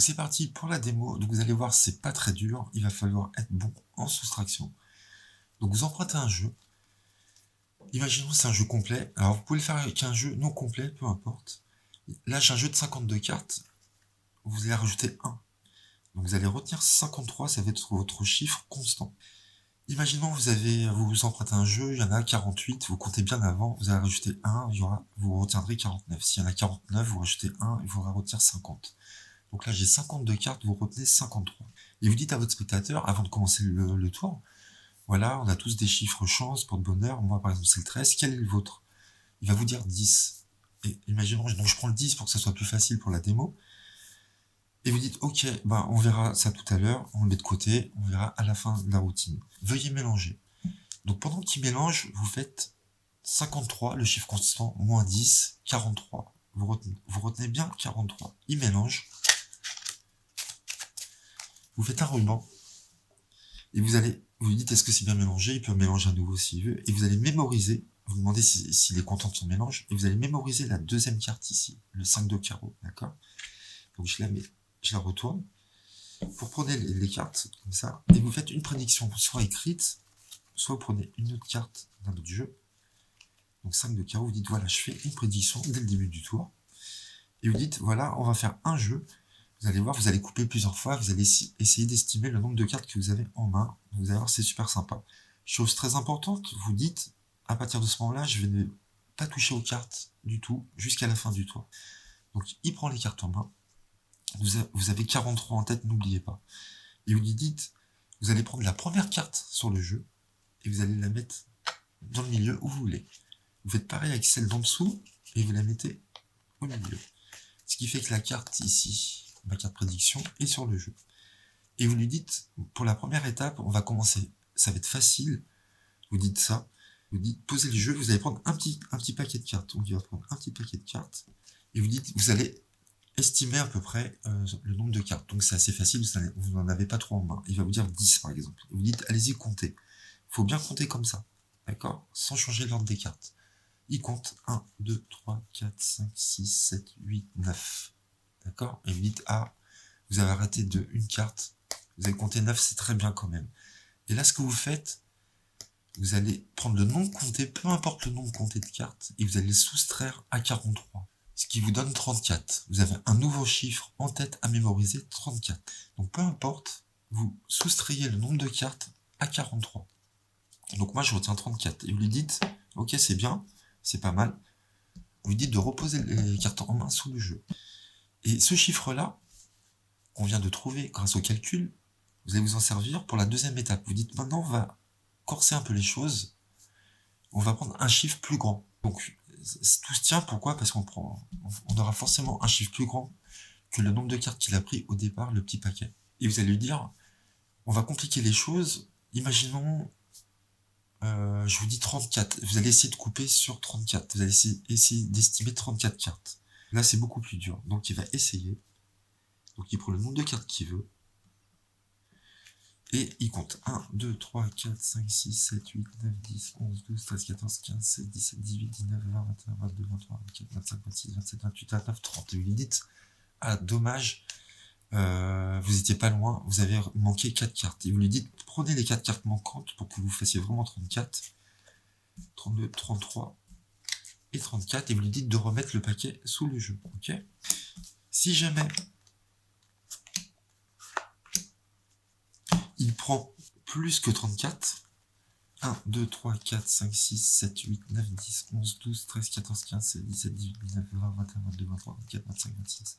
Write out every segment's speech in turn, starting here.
Donc c'est parti pour la démo. Donc vous allez voir, c'est pas très dur. Il va falloir être bon en soustraction. Donc vous empruntez un jeu. Imaginons que c'est un jeu complet. Alors vous pouvez le faire avec un jeu non complet, peu importe. Là j'ai un jeu de 52 cartes. Vous allez rajouter 1. Donc vous allez retenir 53, ça va être votre chiffre constant. Imaginons vous empruntez un jeu, il y en a 48, vous comptez bien avant, vous allez rajouter 1, vous retiendrez 49. S'il y en a 49, vous rajoutez 1, il faudra retenir 50. Donc là j'ai 52 cartes, vous retenez 53. Et vous dites à votre spectateur, avant de commencer le tour, voilà, on a tous des chiffres chance, porte-bonheur, moi par exemple c'est le 13, quel est le vôtre? Il va vous dire 10. Et imaginons, donc je prends le 10 pour que ça soit plus facile pour la démo. Et vous dites, ok, bah on verra ça tout à l'heure, on le met de côté, on verra à la fin de la routine. Veuillez mélanger. Donc pendant qu'il mélange, vous faites 53, le chiffre constant, moins 10, 43. Vous retenez bien 43. Il mélange. Vous faites un ruban. Et vous lui dites, est-ce que c'est bien mélangé? Il peut mélanger à nouveau s'il veut. Et vous allez mémoriser, vous demandez s'il est content de son mélange, et vous allez mémoriser la deuxième carte ici, le 5 de carreau, d'accord? Donc je la retourne. Vous reprenez les cartes, comme ça, et vous faites une prédiction, soit écrite, soit vous prenez une autre carte d'un autre jeu. Donc 5 de carreau, vous dites, voilà, je fais une prédiction dès le début du tour. Et vous dites, voilà, on va faire un jeu. Vous allez voir, vous allez couper plusieurs fois, vous allez essayer d'estimer le nombre de cartes que vous avez en main. Vous allez voir, c'est super sympa. Chose très importante, vous dites, à partir de ce moment-là, je vais ne pas toucher aux cartes du tout, jusqu'à la fin du tour. Donc il prend les cartes en main. Vous avez 43 en tête, n'oubliez pas. Et vous lui dites, vous allez prendre la première carte sur le jeu, et vous allez la mettre dans le milieu où vous voulez. Vous faites pareil avec celle d'en dessous, et vous la mettez au milieu. Ce qui fait que la carte ici, ma carte prédiction, est sur le jeu. Et vous lui dites, pour la première étape, on va commencer, ça va être facile, vous dites ça, vous dites, posez le jeu, vous allez prendre un petit paquet de cartes. Donc il va prendre un petit paquet de cartes, et vous dites, vous allez estimer à peu près le nombre de cartes. Donc c'est assez facile, vous n'en avez pas trop en main. Il va vous dire 10 par exemple. Vous dites, allez-y, comptez. Il faut bien compter comme ça, d'accord? Sans changer l'ordre des cartes. Il compte 1, 2, 3, 4, 5, 6, 7, 8, 9. D'accord? Et vous dites, ah, vous avez arrêté de une carte. Vous avez compté 9, c'est très bien quand même. Et là, ce que vous faites, vous allez prendre le nombre compté, peu importe le nombre compté de cartes, et vous allez le soustraire à 43. Ce qui vous donne 34. Vous avez un nouveau chiffre en tête à mémoriser, 34. Donc peu importe, vous soustrayez le nombre de cartes à 43. Donc moi je retiens 34. Et vous lui dites, ok c'est bien, c'est pas mal. Vous lui dites de reposer les cartes en main sous le jeu. Et ce chiffre-là, qu'on vient de trouver grâce au calcul, vous allez vous en servir pour la deuxième étape. Vous dites maintenant on va corser un peu les choses, on va prendre un chiffre plus grand. Donc tout se tient, pourquoi? Parce qu'on aura forcément un chiffre plus grand que le nombre de cartes qu'il a pris au départ, le petit paquet. Et vous allez lui dire, on va compliquer les choses, imaginons, je vous dis 34, vous allez essayer de couper sur 34, vous allez essayer d'estimer 34 cartes. Là c'est beaucoup plus dur, donc il va essayer, donc il prend le nombre de cartes qu'il veut, et il compte 1, 2, 3, 4, 5, 6, 7, 8, 9, 10, 11, 12, 13, 14, 15, 16, 17, 18, 19, 20, 21, 22, 23, 24, 25, 26, 27, 28, 29, 30. Et vous lui dites, ah dommage, vous étiez pas loin, vous avez manqué 4 cartes. Et vous lui dites, prenez les 4 cartes manquantes pour que vous fassiez vraiment 34, 32, 33 et 34, et vous lui dites de remettre le paquet sous le jeu. Ok? Si jamais il prend plus que 34, 1, 2, 3, 4, 5, 6, 7, 8, 9, 10, 11, 12, 13, 14, 15, 16, 17, 18, 19, 20, 21, 22, 23, 24, 25, 26,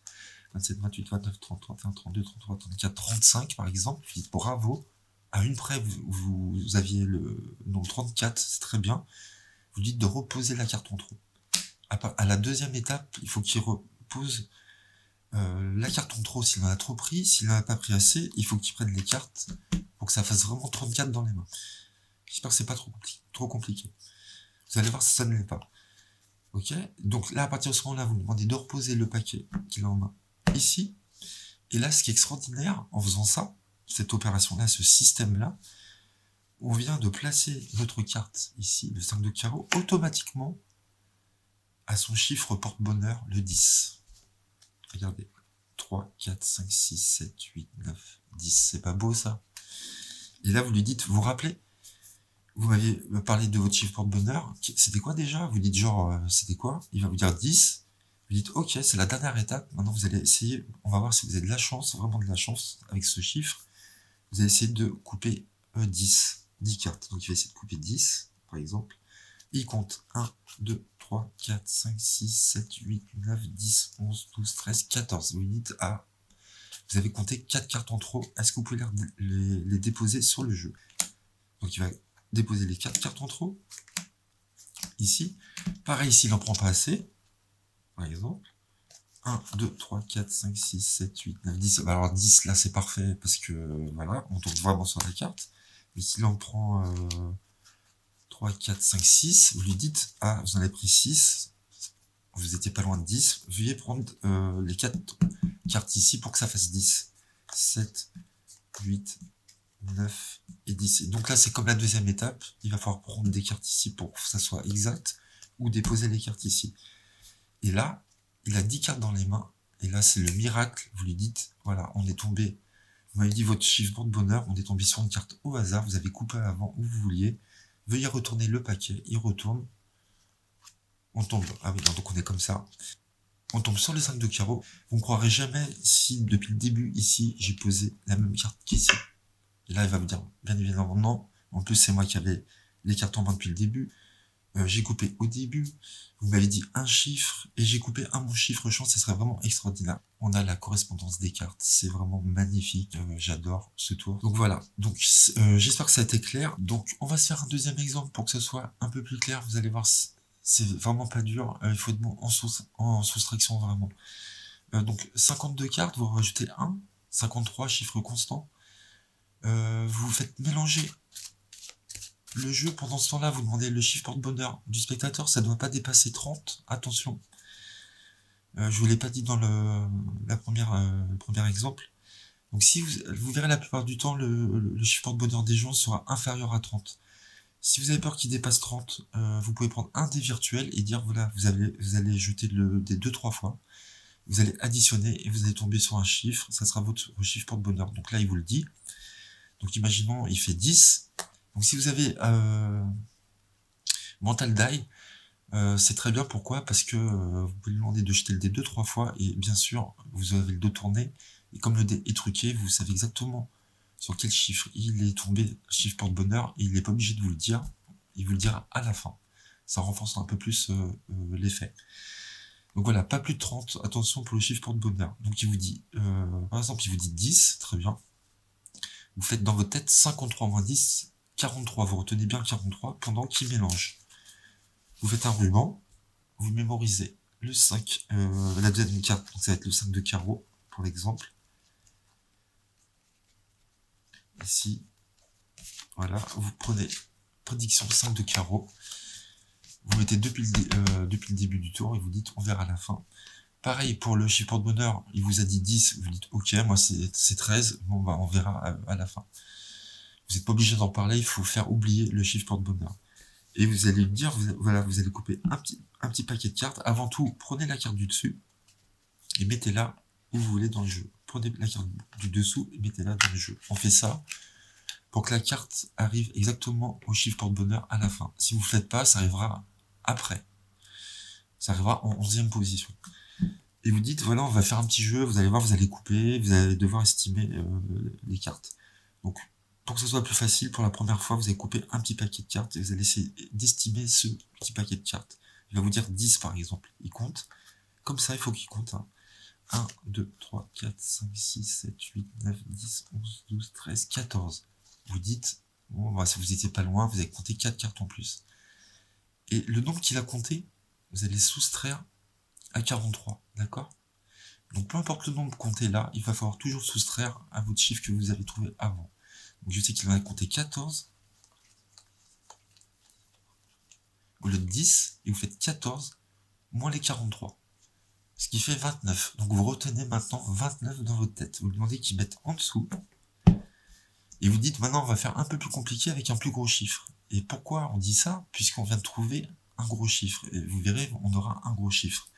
27, 28, 29, 30, 31, 32, 33, 34, 35 par exemple. Vous dites bravo, à une près vous aviez le nombre 34, c'est très bien. Vous dites de reposer la carte en trop. À la deuxième étape, il faut qu'il repose la carte en trop s'il en a trop pris. S'il n'en a pas pris assez, il faut qu'il prenne les cartes pour que ça fasse vraiment 34 dans les mains. J'espère que c'est pas trop compliqué. Vous allez voir si ça ne l'est pas. Ok? Donc là, à partir de ce moment-là, vous lui demandez de reposer le paquet qu'il a en main ici. Et là, ce qui est extraordinaire en faisant ça, cette opération-là, ce système-là, on vient de placer notre carte ici, le 5 de carreau, automatiquement à son chiffre porte-bonheur, le 10. Regardez. 3, 4, 5, 6, 7, 8, 9, 10. C'est pas beau ça? Et là, vous lui dites, vous vous rappelez? Vous m'aviez parlé de votre chiffre porte-bonheur. C'était quoi déjà? Vous dites genre, c'était quoi? Il va vous dire 10. Vous dites, ok, c'est la dernière étape. Maintenant, vous allez essayer, on va voir si vous avez de la chance, vraiment de la chance avec ce chiffre. Vous allez essayer de couper 10 cartes. Donc, il va essayer de couper 10, par exemple. Et il compte 1, 2, 3, 4, 5, 6, 7, 8, 9, 10, 11, 12, 13, 14. Vous lui dites, ah, vous avez compté 4 cartes en trop. Est-ce que vous pouvez les déposer sur le jeu? Donc, il va déposer les 4 cartes en trop. Ici. Pareil, s'il n'en prend pas assez, par exemple. 1, 2, 3, 4, 5, 6, 7, 8, 9, 10. Alors 10, là, c'est parfait parce que, voilà, on tombe vraiment sur la carte. Mais s'il en prend 3, 4, 5, 6, vous lui dites, ah, vous en avez pris 6, vous étiez pas loin de 10, veuillez prendre les 4 cartes ici pour que ça fasse 10. 7, 8, 9 et 10. Et donc là, c'est comme la deuxième étape, il va falloir prendre des cartes ici pour que ça soit exact, ou déposer les cartes ici. Et là, il a 10 cartes dans les mains, et là, c'est le miracle, vous lui dites, voilà, on est tombé, vous m'avez dit votre chiffre porte-bonheur, on est tombé sur une carte au hasard, vous avez coupé avant où vous vouliez, veuillez retourner le paquet, il retourne, on tombe, ah oui, donc on est comme ça, on tombe sur les 5 de carreau, vous ne croirez jamais si depuis le début ici, j'ai posé la même carte qu'ici. Et là, il va me dire, bien évidemment, non, en plus c'est moi qui avais les cartes en main depuis le début, j'ai coupé au début, vous m'avez dit un chiffre, et j'ai coupé un bon chiffre chance, ce serait vraiment extraordinaire. On a la correspondance des cartes, c'est vraiment magnifique, j'adore ce tour. Donc voilà, donc j'espère que ça a été clair. Donc on va se faire un deuxième exemple pour que ce soit un peu plus clair, vous allez voir, c'est vraiment pas dur, il faut être bon en soustraction vraiment. Donc 52 cartes, vous rajoutez 1, 53 chiffres constants, vous faites mélanger le jeu. Pendant ce temps-là, vous demandez le chiffre porte-bonheur du spectateur, ça ne doit pas dépasser 30, attention. Je ne vous l'ai pas dit dans le premier exemple. Donc si vous verrez la plupart du temps, le chiffre porte-bonheur des gens sera inférieur à 30. Si vous avez peur qu'il dépasse 30, vous pouvez prendre un dé virtuel et dire, voilà, vous allez jeter le dé 2-3 fois. Vous allez additionner et vous allez tomber sur un chiffre, ça sera votre chiffre porte-bonheur. Donc là, il vous le dit. Donc imaginons, il fait 10. Donc si vous avez Mental Die, c'est très bien. Pourquoi? Parce que vous pouvez lui demander de jeter le dé 2-3 fois, et bien sûr, vous avez le dos tourné, et comme le dé est truqué, vous savez exactement sur quel chiffre il est tombé, chiffre porte-bonheur, et il n'est pas obligé de vous le dire, il vous le dira à la fin. Ça renforce un peu plus l'effet. Donc voilà, pas plus de 30, attention pour le chiffre porte-bonheur. Donc il vous dit, par exemple, il vous dit 10, très bien. Vous faites dans votre tête 53 moins 10, 43. Vous retenez bien 43 pendant qu'il mélange. Vous faites un ruban, vous mémorisez le 5, la deuxième carte, donc ça va être le 5 de carreau, pour l'exemple. Ici, voilà, vous prenez prédiction 5 de carreau, vous mettez depuis le début du tour et vous dites on verra à la fin. Pareil pour le chiffre porte-bonheur, il vous a dit 10, vous dites ok, moi c'est 13, bon bah on verra à la fin. Vous n'êtes pas obligé d'en parler, il faut faire oublier le chiffre porte-bonheur. Et vous allez lui dire, voilà, vous allez couper un petit paquet de cartes. Avant tout, prenez la carte du dessus et mettez-la où vous voulez dans le jeu. Prenez la carte du dessous et mettez-la dans le jeu. On fait ça pour que la carte arrive exactement au chiffre porte-bonheur à la fin. Si vous ne le faites pas, ça arrivera après. Ça arrivera en 11e position. Et vous dites, voilà, on va faire un petit jeu, vous allez voir, vous allez couper, vous allez devoir estimer les cartes. Donc, pour que ce soit plus facile, pour la première fois, vous allez couper un petit paquet de cartes et vous allez essayer d'estimer ce petit paquet de cartes. Il va vous dire 10 par exemple. Il compte. Comme ça, il faut qu'il compte. 1, 2, 3, 4, 5, 6, 7, 8, 9, 10, 11, 12, 13, 14. Vous dites, bon, bah, si vous n'étiez pas loin, vous avez compté 4 cartes en plus. Et le nombre qu'il a compté, vous allez soustraire à 43. D'accord? Donc peu importe le nombre compté là, il va falloir toujours soustraire à votre chiffre que vous avez trouvé avant. Donc je sais qu'il en a compté 14 au lieu de 10, et vous faites 14 moins les 43. Ce qui fait 29. Donc vous retenez maintenant 29 dans votre tête. Vous lui demandez qu'il mette en dessous. Et vous dites maintenant on va faire un peu plus compliqué avec un plus gros chiffre. Et pourquoi on dit ça? Puisqu'on vient de trouver un gros chiffre. Et vous verrez, on aura un gros chiffre.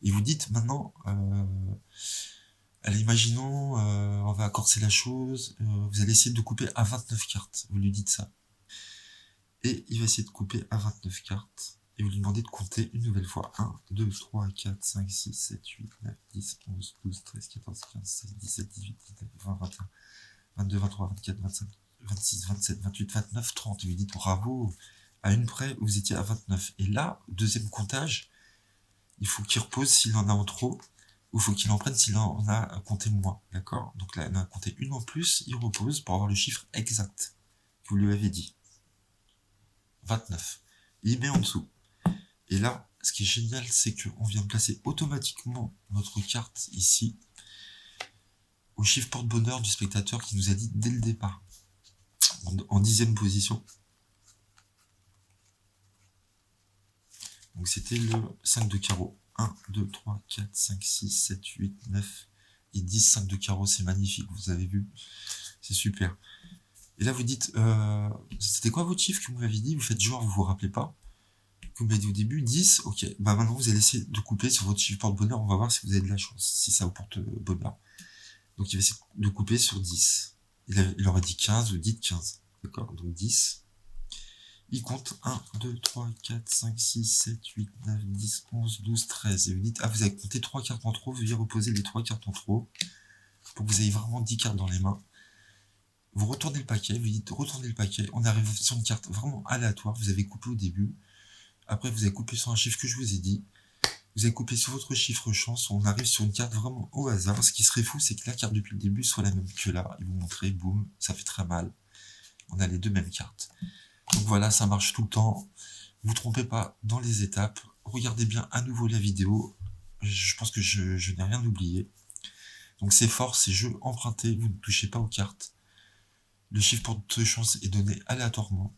Et vous dites maintenant, Allez, imaginons, on va corser la chose, vous allez essayer de couper à 29 cartes, vous lui dites ça. Et il va essayer de couper à 29 cartes, et vous lui demandez de compter une nouvelle fois. 1, 2, 3, 4, 5, 6, 7, 8, 9, 10, 11, 12, 13, 14, 15, 16, 17, 18, 19, 20, 21, 22, 23, 24, 25, 26, 27, 28, 29, 30. Et vous lui dites bravo, à une près, vous étiez à 29. Et là, deuxième comptage, il faut qu'il repose s'il en a en trop, ou il faut qu'il en prenne s'il en a compté moins, d'accord? Donc là, il en a compté une en plus, il repose pour avoir le chiffre exact que vous lui avez dit. 29. Il met en dessous. Et là, ce qui est génial, c'est qu'on vient de placer automatiquement notre carte ici au chiffre porte-bonheur du spectateur qui nous a dit dès le départ, en 10e position. Donc c'était le 5 de carreau. 1, 2, 3, 4, 5, 6, 7, 8, 9 et 10, 5 de carreau, c'est magnifique, vous avez vu, c'est super. Et là vous dites, c'était quoi votre chiffre que vous m'avez dit? Vous faites genre, vous vous rappelez pas? Comme vous m'avez dit au début, 10, ok. Bah maintenant vous allez essayer de couper sur votre chiffre porte-bonheur, on va voir si vous avez de la chance, si ça vous porte bonheur. Donc il va essayer de couper sur 10. Il aurait dit 15, vous dites 15. D'accord? Donc 10. Il compte 1, 2, 3, 4, 5, 6, 7, 8, 9, 10, 11, 12, 13. Et vous dites, ah, vous avez compté 3 cartes en trop, veuillez reposer les 3 cartes en trop pour que vous ayez vraiment 10 cartes dans les mains. Vous retournez le paquet, vous dites retournez le paquet. On arrive sur une carte vraiment aléatoire. Vous avez coupé au début. Après, vous avez coupé sur un chiffre que je vous ai dit. Vous avez coupé sur votre chiffre chance. On arrive sur une carte vraiment au hasard. Ce qui serait fou, c'est que la carte depuis le début soit la même que là. Et vous montrez, boum, ça fait très mal. On a les deux mêmes cartes. Donc voilà, ça marche tout le temps. Vous trompez pas dans les étapes. Regardez bien à nouveau la vidéo. Je pense que je n'ai rien oublié. Donc c'est fort, c'est jeu emprunté. Vous ne touchez pas aux cartes. Le chiffre porte chance est donné aléatoirement.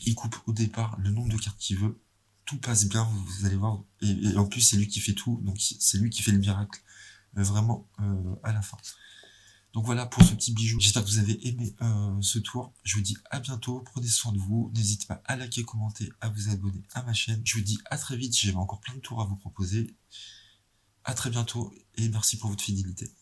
Il coupe au départ le nombre de cartes qu'il veut. Tout passe bien, vous allez voir. Et en plus, c'est lui qui fait tout. Donc c'est lui qui fait le miracle. Vraiment à la fin. Donc voilà pour ce petit bijou. J'espère que vous avez aimé ce tour. Je vous dis à bientôt. Prenez soin de vous. N'hésitez pas à liker, commenter, à vous abonner à ma chaîne. Je vous dis à très vite. J'ai encore plein de tours à vous proposer. À très bientôt et merci pour votre fidélité.